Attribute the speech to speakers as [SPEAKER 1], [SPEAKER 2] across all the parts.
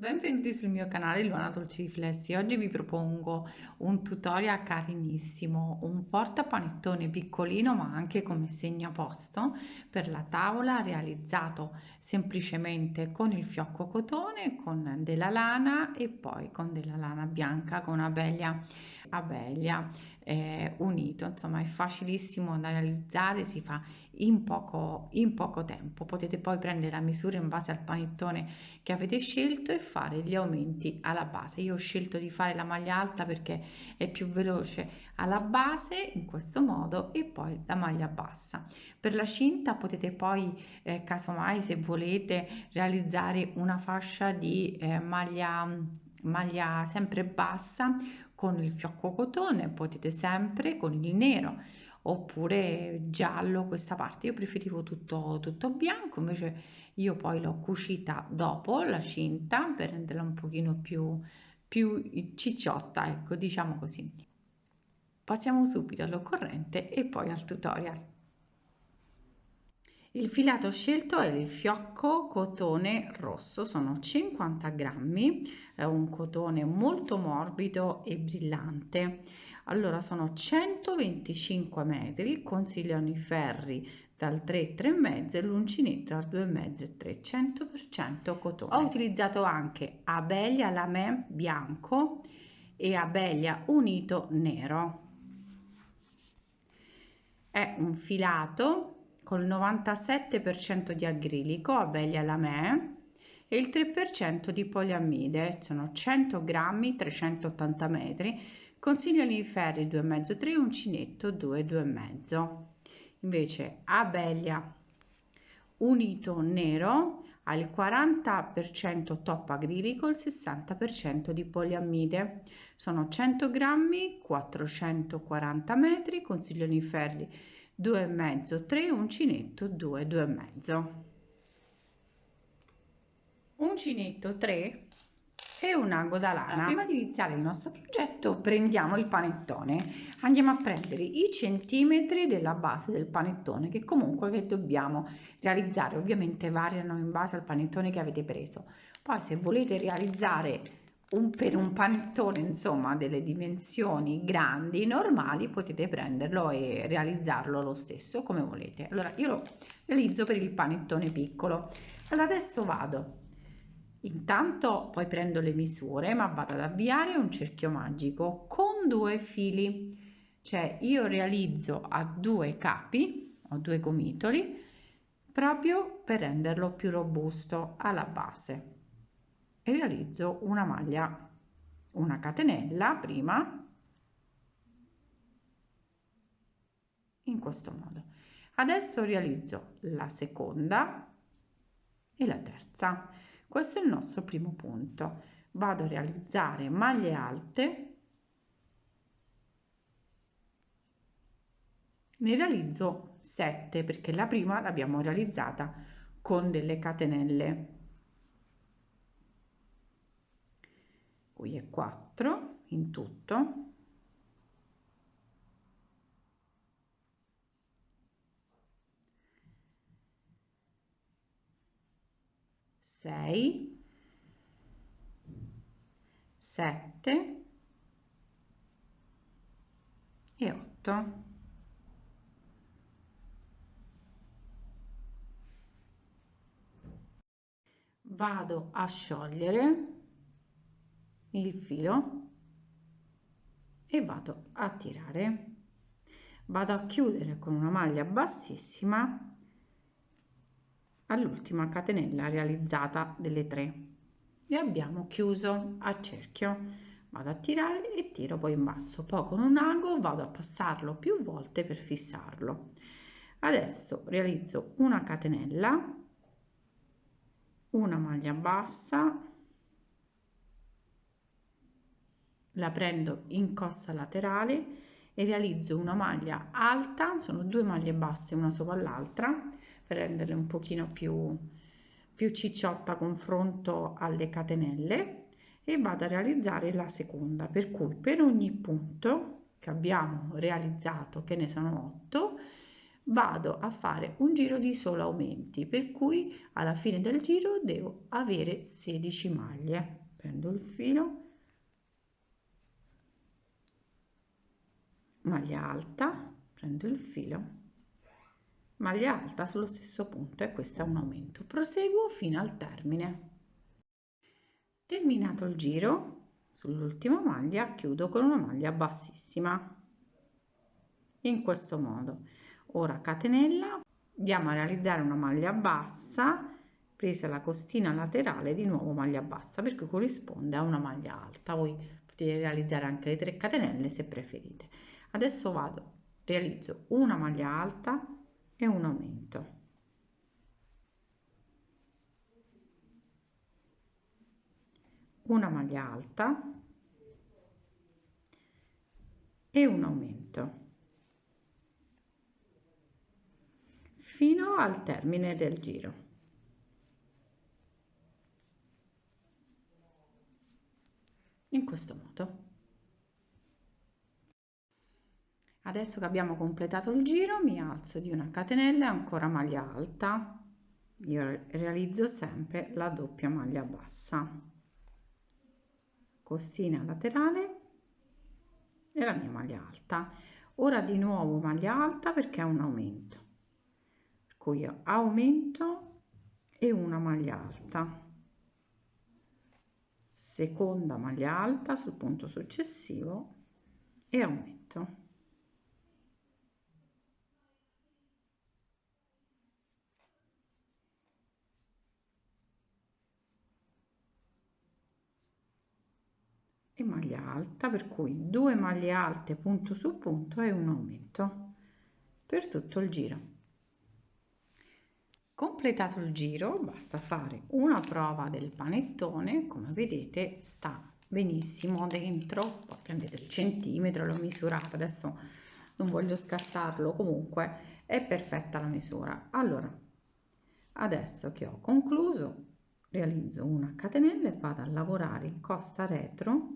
[SPEAKER 1] Benvenuti sul mio canale Luana Dolci Riflessi. Oggi vi propongo un tutorial carinissimo, un portapanettone piccolino ma anche come segnaposto per la tavola, realizzato semplicemente con il fiocco cotone, con della lana e poi con della lana bianca con abeglia unito. Insomma, è facilissimo da realizzare, si fa in poco tempo. Potete poi prendere la misura in base al panettone che avete scelto e fare gli aumenti alla base. Io ho scelto di fare la maglia alta perché è più veloce alla base in questo modo e poi la maglia bassa. Per la cinta potete poi casomai, se volete, realizzare una fascia di maglia sempre bassa con il fiocco cotone, potete sempre con il nero oppure giallo questa parte. Io preferivo tutto bianco, invece io poi l'ho cucita dopo la cinta per renderla un pochino più cicciotta, ecco, diciamo così. Passiamo subito all'occorrente e poi al tutorial. Il filato scelto è il fiocco cotone rosso, sono 50 grammi, è un cotone molto morbido e brillante. Allora sono 125 metri, consigliano i ferri dal 3, 3,5 e l'uncinetto dal 2,5 e 3, 100% cotone. Ho utilizzato anche abeglia lamè bianco e abeglia unito nero. È un filato col 97% di acrilico, abeglia lamè, e il 3% di poliammide. Sono 100 grammi, 380 metri. Consigliano i ferri 2,5 3, uncinetto 2, 2,5. Invece abeglia unito nero ha il 40% top acrilico, il 60% di poliammide. Sono 100 grammi, 440 metri, consigliano i ferri 2,5 3, uncinetto 2, 2,5. Uncinetto 3 e un ago da lana. Prima di iniziare il nostro progetto prendiamo il panettone, andiamo a prendere i centimetri della base del panettone che comunque dobbiamo realizzare, ovviamente variano in base al panettone che avete preso. Poi se volete realizzare per un panettone insomma delle dimensioni grandi normali potete prenderlo e realizzarlo lo stesso come volete. Allora io lo realizzo per il panettone piccolo. Allora adesso vado, intanto poi prendo le misure, ma vado ad avviare un cerchio magico con 2 fili, cioè io realizzo a 2 capi, ho 2 gomitoli, proprio per renderlo più robusto alla base, e realizzo una maglia, una catenella prima, in questo modo. Adesso realizzo la seconda e la terza. Questo è il nostro primo punto. Vado a realizzare maglie alte, ne realizzo 7 perché la prima l'abbiamo realizzata con delle catenelle. Qui è 4 in tutto. Sei, 7 e 8. Vado a sciogliere il filo e vado a tirare. Vado a chiudere con una maglia bassissima all'ultima catenella realizzata delle 3 e abbiamo chiuso a cerchio. Vado a tirare e tiro poi in basso, poi con un ago vado a passarlo più volte per fissarlo. Adesso realizzo una catenella, una maglia bassa, la prendo in costa laterale e realizzo una maglia alta, sono 2 maglie basse una sopra l'altra per renderle un pochino più cicciotta a confronto alle catenelle, e vado a realizzare la seconda, per cui per ogni punto che abbiamo realizzato, che ne sono 8, vado a fare un giro di solo aumenti, per cui alla fine del giro devo avere 16 maglie. Prendo il filo, maglia alta, prendo il filo, maglia alta sullo stesso punto, e questo è un aumento. Proseguo fino al termine. Terminato il giro, sull'ultima maglia chiudo con una maglia bassissima, in questo modo. Ora catenella, andiamo a realizzare una maglia bassa, presa la costina laterale, di nuovo maglia bassa, perché corrisponde a una maglia alta. Voi potete realizzare anche le 3 catenelle se preferite. Adesso vado, realizzo una maglia alta e un aumento, una maglia alta e un aumento, fino al termine del giro. In questo modo. Adesso che abbiamo completato il giro, mi alzo di una catenella e ancora maglia alta. Io realizzo sempre la doppia maglia bassa, costina laterale e la mia maglia alta. Ora di nuovo maglia alta perché è un aumento, per cui io aumento e una maglia alta, seconda maglia alta sul punto successivo e aumento. E maglia alta, per cui 2 maglie alte punto su punto e un aumento per tutto il giro. Completato il giro, basta fare una prova del panettone. Come vedete sta benissimo dentro, poi prendete il centimetro, l'ho misurato, adesso non voglio scartarlo, comunque è perfetta la misura. Allora, adesso che ho concluso, realizzo una catenella e vado a lavorare in costa retro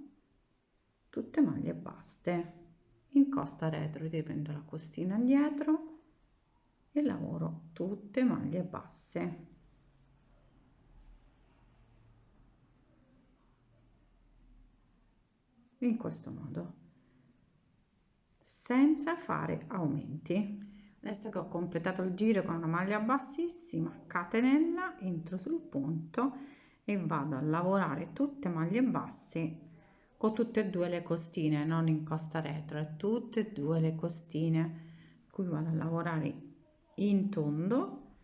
[SPEAKER 1] tutte maglie basse. In costa retro riprendo la costina dietro e lavoro tutte maglie basse. In questo modo, senza fare aumenti. Adesso che ho completato il giro con una maglia bassissima, catenella, entro sul punto e vado a lavorare tutte maglie basse con tutte e due le costine, non in costa retro, è tutte e due le costine. Qui vado a lavorare in tondo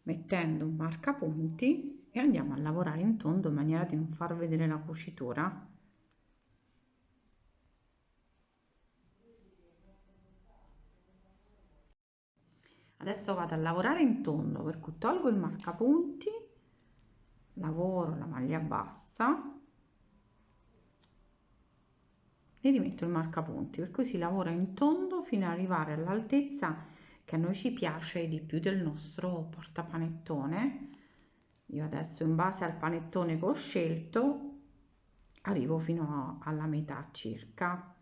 [SPEAKER 1] mettendo un marcapunti e andiamo a lavorare in tondo in maniera di non far vedere la cucitura. Adesso vado a lavorare in tondo, per cui tolgo il marcapunti, lavoro la maglia bassa e rimetto il marcapunti, per cui si lavora in tondo fino ad arrivare all'altezza che a noi ci piace di più del nostro portapanettone. Io adesso, in base al panettone che ho scelto, arrivo fino alla metà circa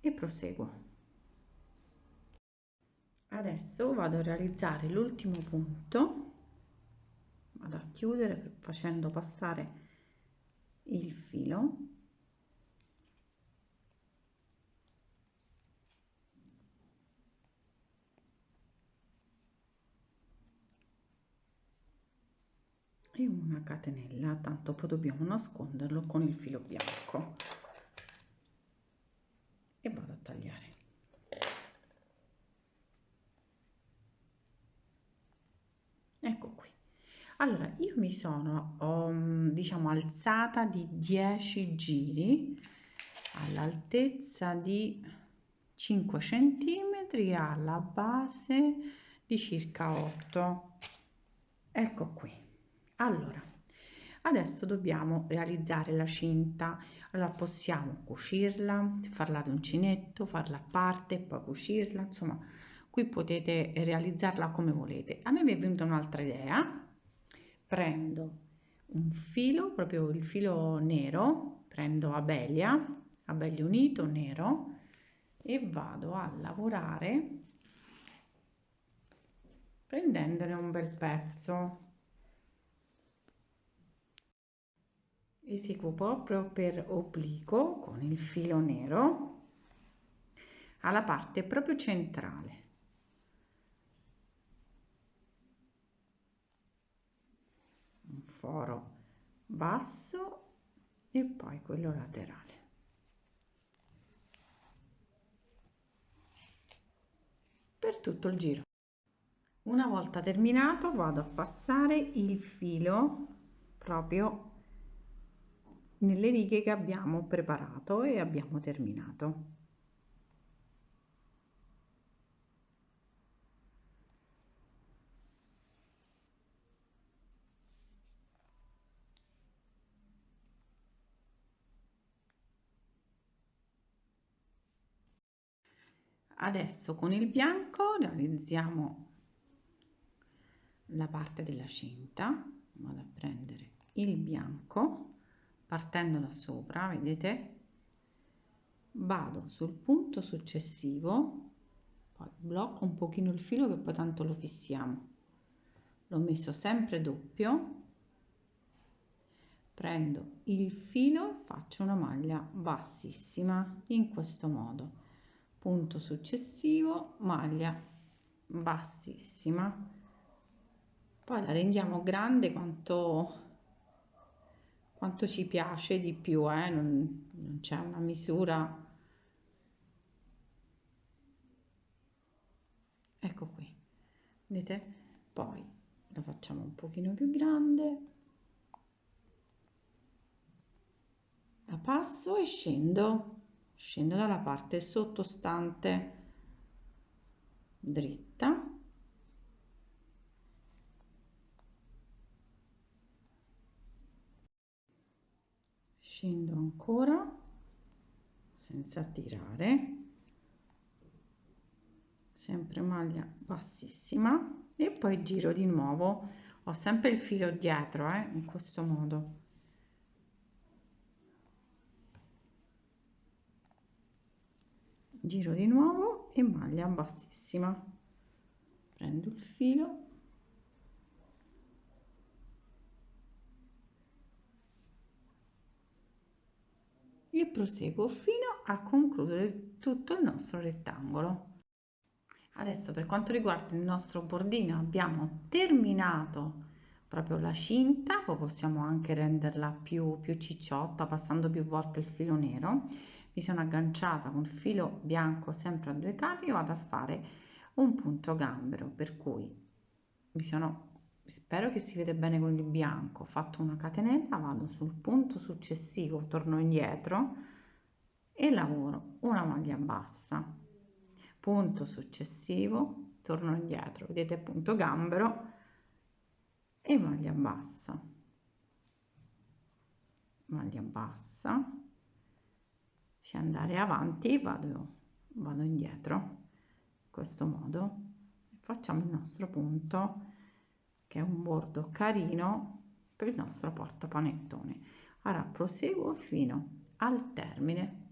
[SPEAKER 1] e proseguo. Adesso vado a realizzare l'ultimo punto, vado a chiudere facendo passare il filo e una catenella, tanto poi dobbiamo nasconderlo con il filo bianco, e vado a tagliare. Ecco qui. Allora, io mi sono diciamo alzata di 10 giri all'altezza di 5 centimetri, alla base di circa 8. Ecco qui. Allora, adesso dobbiamo realizzare la cinta. Allora, possiamo cucirla, farla ad uncinetto, farla a parte e poi cucirla, insomma, qui potete realizzarla come volete. A me mi è venuta un'altra idea. Prendo un filo, proprio il filo nero, prendo abelia unito nero, e vado a lavorare prendendone un bel pezzo. Eseguo proprio per obliquo con il filo nero alla parte proprio centrale. Un foro basso e poi quello laterale. Per tutto il giro. Una volta terminato vado a passare il filo proprio nelle righe che abbiamo preparato e abbiamo terminato. Adesso con il bianco realizziamo la parte della cinta. Vado a prendere il bianco partendo da sopra, vedete, vado sul punto successivo, poi blocco un pochino il filo che poi tanto lo fissiamo, l'ho messo sempre doppio, prendo il filo, faccio una maglia bassissima in questo modo, punto successivo, maglia bassissima, poi la rendiamo grande quanto ci piace di più, non c'è una misura. Ecco qui, vedete? Poi lo facciamo un pochino più grande, la passo e scendo dalla parte sottostante dritta, scendo ancora senza tirare, sempre maglia bassissima e poi giro di nuovo, ho sempre il filo dietro, in questo modo. Giro di nuovo e maglia bassissima, prendo il filo e proseguo fino a concludere tutto il nostro rettangolo. Adesso per quanto riguarda il nostro bordino abbiamo terminato proprio la cinta, poi possiamo anche renderla più cicciotta passando più volte il filo nero. Mi sono agganciata con il filo bianco sempre a 2 capi e vado a fare un punto gambero, per cui spero che si vede bene con il bianco, ho fatto una catenella, vado sul punto successivo, torno indietro e lavoro una maglia bassa, punto successivo, torno indietro, vedete, punto gambero e maglia bassa, scendere avanti, vado indietro in questo modo, facciamo il nostro punto che è un bordo carino per il nostro portapanettone. Ora proseguo fino al termine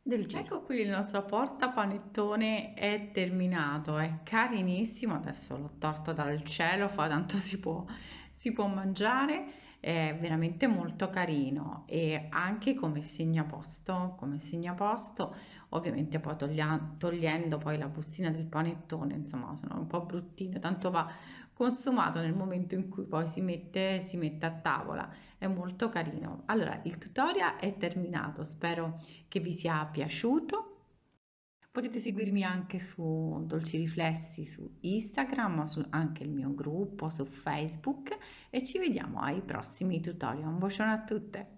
[SPEAKER 1] del giro. Ecco qui il nostro portapanettone è terminato, è carinissimo, adesso l'ho tolto dal cielo, tanto si può mangiare, è veramente molto carino e anche come segnaposto, ovviamente poi togliendo poi la bustina del panettone, insomma sono un po' bruttine, tanto va consumato nel momento in cui poi si mette a tavola, è molto carino. Allora il tutorial è terminato, spero che vi sia piaciuto. Potete seguirmi anche su Dolci Riflessi su Instagram, anche il mio gruppo su Facebook e ci vediamo ai prossimi tutorial. Un bacione a tutte!